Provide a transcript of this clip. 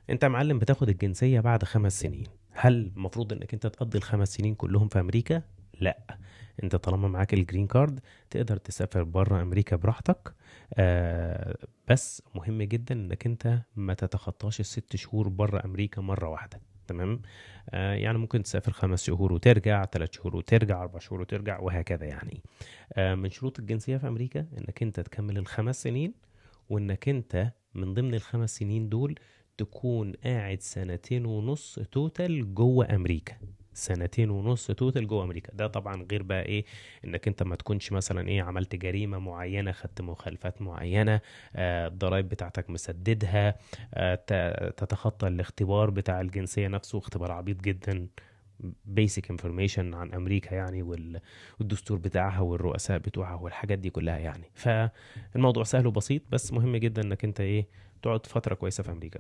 انت يا معلم بتاخد الجنسية بعد 5 سنين. هل المفروض انك انت تقضي ال5 سنين كلهم في امريكا؟ لا. انت طالما معاك الجرين كارد تقدر تسافر بره امريكا براحتك. بس مهم جدا انك انت ما تتخطاش ال6 شهور بره امريكا مرة واحدة. تمام. يعني ممكن تسافر 5 شهور وترجع، 3 شهور وترجع، 4 شهور وترجع، وهكذا يعني. من شروط الجنسية في امريكا انك انت تكمل ال5 سنين، وانك انت من ضمن ال5 سنين دول تكون قاعد 2.5 سنين توتال جوه امريكا. 2.5 سنين توتال جوه امريكا، ده طبعا غير بقى ايه، انك انت ما تكونش مثلا ايه عملت جريمة معينة، خدت مخالفات معينة، الضرايب بتاعتك مسددها، تتخطى الاختبار بتاع الجنسية نفسه، اختبار عبيط جدا. بيسك انفورميشن عن امريكا يعني، والدستور بتاعها والرؤساء بتوعها والحاجات دي كلها يعني. فالموضوع سهل وبسيط، بس مهم جدا انك انت ايه تقعد فترة كويسة في امريكا.